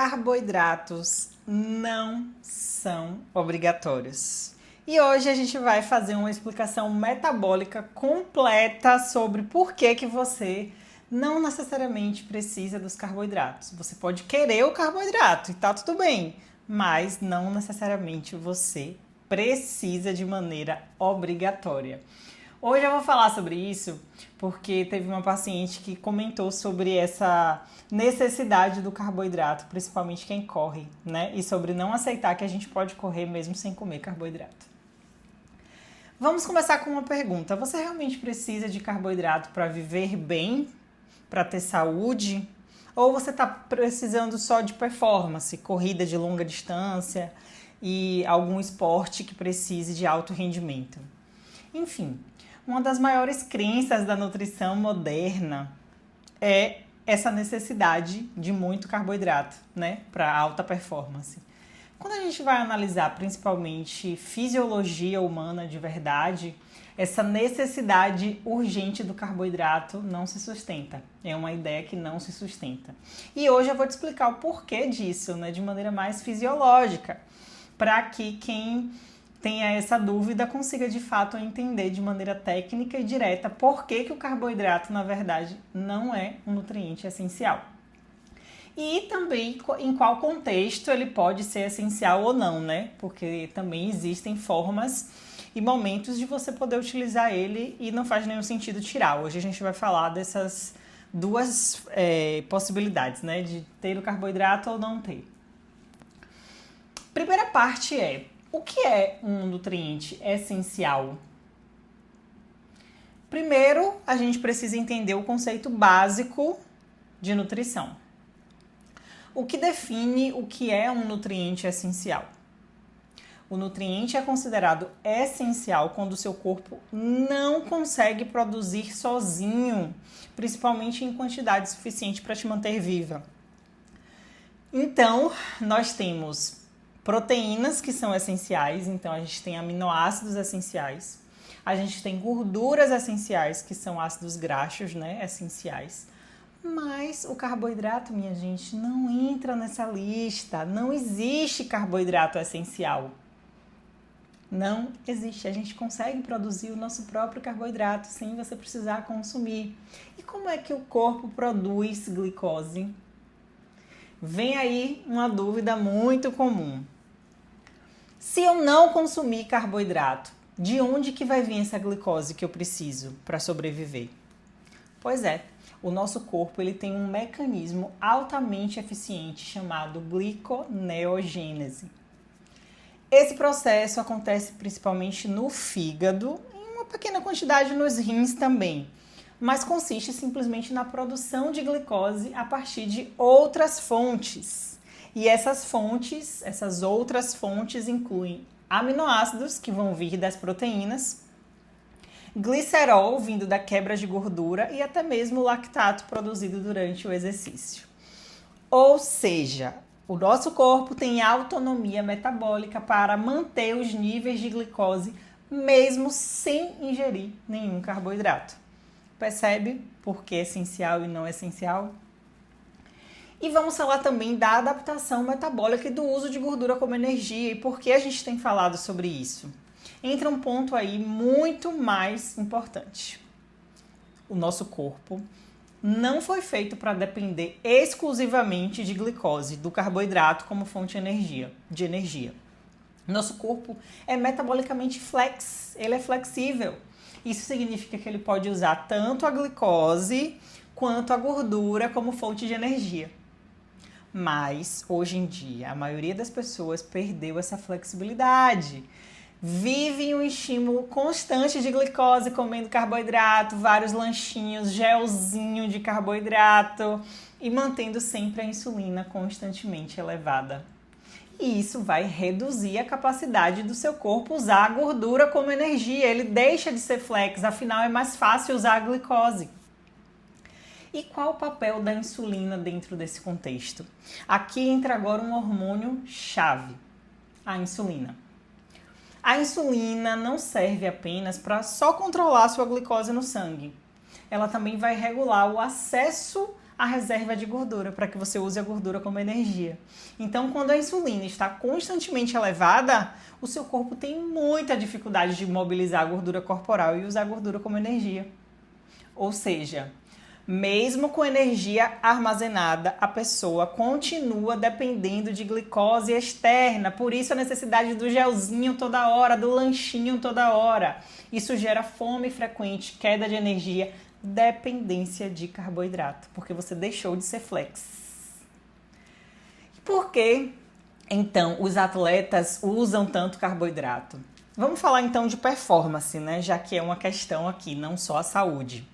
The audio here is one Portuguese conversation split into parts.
Carboidratos não são obrigatórios. E hoje a gente vai fazer uma explicação metabólica completa sobre por que você não necessariamente precisa dos carboidratos. Você pode querer o carboidrato e tá tudo bem, mas não necessariamente você precisa de maneira obrigatória. Hoje eu vou falar sobre isso porque teve uma paciente que comentou sobre essa necessidade do carboidrato, principalmente quem corre, né? E sobre não aceitar que a gente pode correr mesmo sem comer carboidrato. Vamos começar com uma pergunta. Você realmente precisa de carboidrato para viver bem, para ter saúde? Ou você está precisando só de performance, corrida de longa distância e algum esporte que precise de alto rendimento? Enfim, uma das maiores crenças da nutrição moderna é essa necessidade de muito carboidrato, né, para alta performance. Quando a gente vai analisar principalmente fisiologia humana de verdade, essa necessidade urgente do carboidrato não se sustenta. É uma ideia que não se sustenta. E hoje eu vou te explicar o porquê disso, né, de maneira mais fisiológica, para que quem tenha essa dúvida consiga de fato entender de maneira técnica e direta por que o carboidrato, na verdade, não é um nutriente essencial. E também em qual contexto ele pode ser essencial ou não, né? Porque também existem formas e momentos de você poder utilizar ele e não faz nenhum sentido tirar. Hoje a gente vai falar dessas duas possibilidades, né? De ter o carboidrato ou não ter. Primeira parte é: o que é um nutriente essencial? Primeiro, a gente precisa entender o conceito básico de nutrição. O que define o que é um nutriente essencial? O nutriente é considerado essencial quando o seu corpo não consegue produzir sozinho, principalmente em quantidade suficiente para te manter viva. Então, nós temos proteínas que são essenciais, então a gente tem aminoácidos essenciais, a gente tem gorduras essenciais, que são ácidos graxos, né, essenciais, mas o carboidrato, minha gente, não entra nessa lista, não existe carboidrato essencial. Não existe, a gente consegue produzir o nosso próprio carboidrato sem você precisar consumir. E como é que o corpo produz glicose? Vem aí uma dúvida muito comum. Se eu não consumir carboidrato, de onde que vai vir essa glicose que eu preciso para sobreviver? Pois é, o nosso corpo ele tem um mecanismo altamente eficiente chamado gliconeogênese. Esse processo acontece principalmente no fígado, em uma pequena quantidade nos rins também, mas consiste simplesmente na produção de glicose a partir de outras fontes. E essas outras fontes incluem aminoácidos, que vão vir das proteínas, glicerol, vindo da quebra de gordura, e até mesmo lactato produzido durante o exercício. Ou seja, o nosso corpo tem autonomia metabólica para manter os níveis de glicose, mesmo sem ingerir nenhum carboidrato. Percebe por que é essencial e não é essencial? E vamos falar também da adaptação metabólica e do uso de gordura como energia. E por que a gente tem falado sobre isso? Entra um ponto aí muito mais importante. O nosso corpo não foi feito para depender exclusivamente de glicose, do carboidrato como fonte de energia. Nosso corpo é metabolicamente ele é flexível. Isso significa que ele pode usar tanto a glicose quanto a gordura como fonte de energia. Mas, hoje em dia, a maioria das pessoas perdeu essa flexibilidade. Vivem um estímulo constante de glicose, comendo carboidrato, vários lanchinhos, gelzinho de carboidrato e mantendo sempre a insulina constantemente elevada. E isso vai reduzir a capacidade do seu corpo usar a gordura como energia. Ele deixa de ser flex, afinal é mais fácil usar a glicose. E qual o papel da insulina dentro desse contexto? Aqui entra agora um hormônio chave, a insulina. A insulina não serve apenas para só controlar a sua glicose no sangue. Ela também vai regular o acesso a reserva de gordura, para que você use a gordura como energia. Então, quando a insulina está constantemente elevada, o seu corpo tem muita dificuldade de mobilizar a gordura corporal e usar a gordura como energia. Ou seja, mesmo com energia armazenada, a pessoa continua dependendo de glicose externa. Por isso a necessidade do gelzinho toda hora, do lanchinho toda hora. Isso gera fome frequente, queda de energia, dependência de carboidrato, porque você deixou de ser flex. Por que, então, os atletas usam tanto carboidrato? Vamos falar então de performance, né? Já que é uma questão aqui, não só a saúde.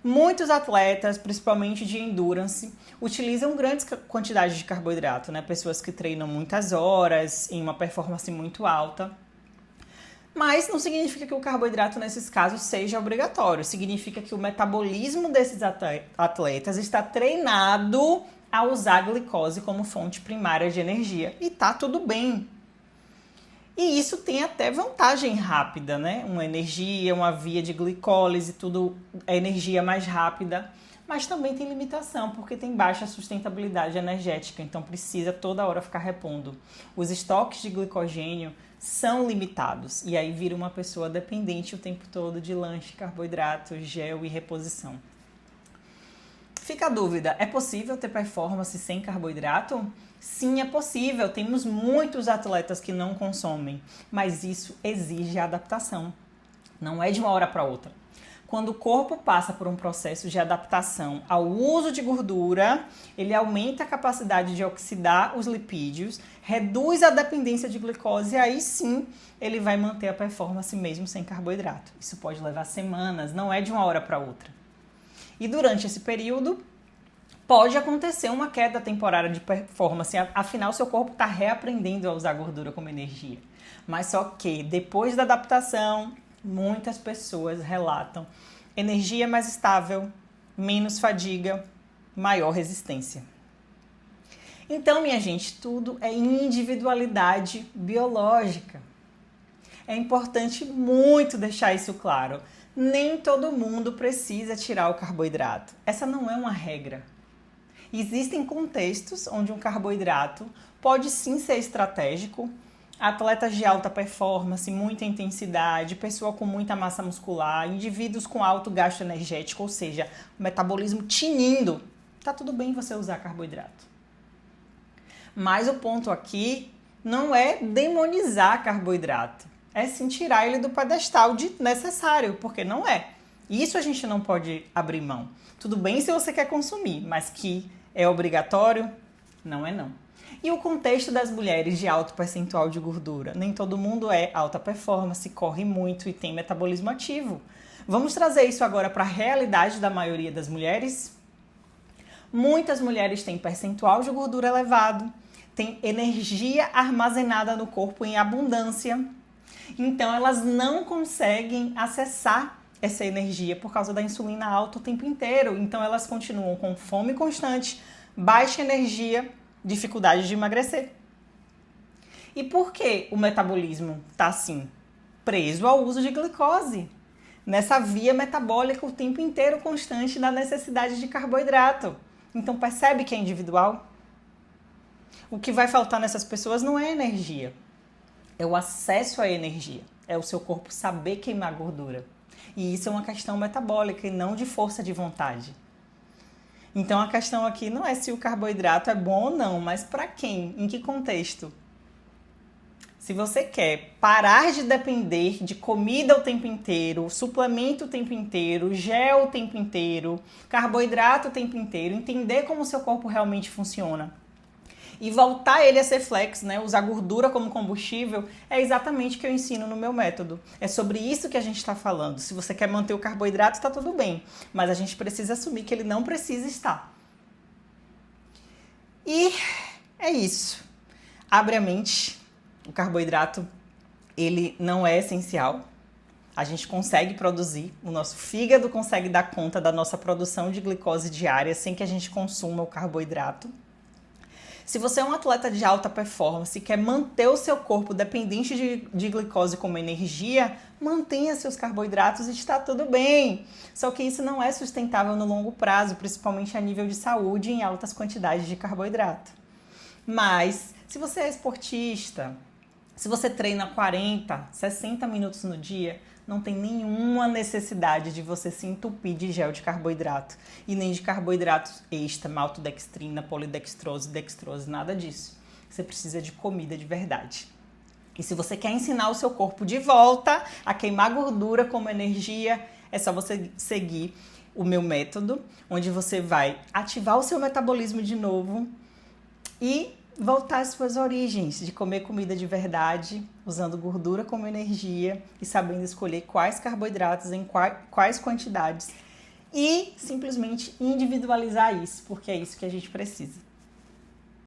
Muitos atletas, principalmente de endurance, utilizam grandes quantidades de carboidrato, né? Pessoas que treinam muitas horas, em uma performance muito alta. Mas não significa que o carboidrato, nesses casos, seja obrigatório. Significa que o metabolismo desses atletas está treinado a usar a glicose como fonte primária de energia. E tá tudo bem. E isso tem até vantagem rápida, né? Uma energia, uma via de glicólise, tudo é energia mais rápida. Mas também tem limitação, porque tem baixa sustentabilidade energética, então precisa toda hora ficar repondo. Os estoques de glicogênio são limitados, e aí vira uma pessoa dependente o tempo todo de lanche, carboidrato, gel e reposição. Fica a dúvida, é possível ter performance sem carboidrato? Sim, é possível. Temos muitos atletas que não consomem, mas isso exige adaptação. Não é de uma hora para outra. Quando o corpo passa por um processo de adaptação ao uso de gordura, ele aumenta a capacidade de oxidar os lipídios, reduz a dependência de glicose e aí sim ele vai manter a performance mesmo sem carboidrato. Isso pode levar semanas, não é de uma hora para outra. E durante esse período, pode acontecer uma queda temporária de performance, afinal seu corpo está reaprendendo a usar gordura como energia. Mas só que depois da adaptação, muitas pessoas relatam energia mais estável, menos fadiga, maior resistência. Então, minha gente, tudo é individualidade biológica. É importante muito deixar isso claro. Nem todo mundo precisa tirar o carboidrato. Essa não é uma regra. Existem contextos onde um carboidrato pode sim ser estratégico. Atletas de alta performance, muita intensidade, pessoa com muita massa muscular, indivíduos com alto gasto energético, ou seja, o metabolismo tinindo, tá tudo bem você usar carboidrato. Mas o ponto aqui não é demonizar carboidrato, é sim tirar ele do pedestal de necessário, porque não é. Isso a gente não pode abrir mão. Tudo bem se você quer consumir, mas que é obrigatório? Não é não. E o contexto das mulheres de alto percentual de gordura? Nem todo mundo é alta performance, corre muito e tem metabolismo ativo. Vamos trazer isso agora para a realidade da maioria das mulheres? Muitas mulheres têm percentual de gordura elevado, têm energia armazenada no corpo em abundância, então elas não conseguem acessar essa energia por causa da insulina alta o tempo inteiro. Então elas continuam com fome constante, baixa energia, dificuldade de emagrecer. E por que o metabolismo está assim? Preso ao uso de glicose, nessa via metabólica o tempo inteiro constante da necessidade de carboidrato. Então percebe que é individual? O que vai faltar nessas pessoas não é energia, é o acesso à energia, é o seu corpo saber queimar gordura. E isso é uma questão metabólica e não de força de vontade. Então a questão aqui não é se o carboidrato é bom ou não, mas para quem? Em que contexto? Se você quer parar de depender de comida o tempo inteiro, suplemento o tempo inteiro, gel o tempo inteiro, carboidrato o tempo inteiro, entender como o seu corpo realmente funciona e voltar ele a ser flex, né? Usar gordura como combustível, é exatamente o que eu ensino no meu método. É sobre isso que a gente está falando. Se você quer manter o carboidrato, está tudo bem, mas a gente precisa assumir que ele não precisa estar. E é isso. Abre a mente. O carboidrato, ele não é essencial. A gente consegue produzir, o nosso fígado consegue dar conta da nossa produção de glicose diária sem que a gente consuma o carboidrato. Se você é um atleta de alta performance e quer manter o seu corpo dependente de glicose como energia, mantenha seus carboidratos e está tudo bem. Só que isso não é sustentável no longo prazo, principalmente a nível de saúde em altas quantidades de carboidrato. Mas, se você é esportista, se você treina 40, 60 minutos no dia, não tem nenhuma necessidade de você se entupir de gel de carboidrato e nem de carboidratos extra, maltodextrina, polidextrose, dextrose, nada disso. Você precisa de comida de verdade. E se você quer ensinar o seu corpo de volta a queimar gordura como energia, é só você seguir o meu método, onde você vai ativar o seu metabolismo de novo e voltar às suas origens, de comer comida de verdade, usando gordura como energia e sabendo escolher quais carboidratos em quais quantidades e simplesmente individualizar isso, porque é isso que a gente precisa.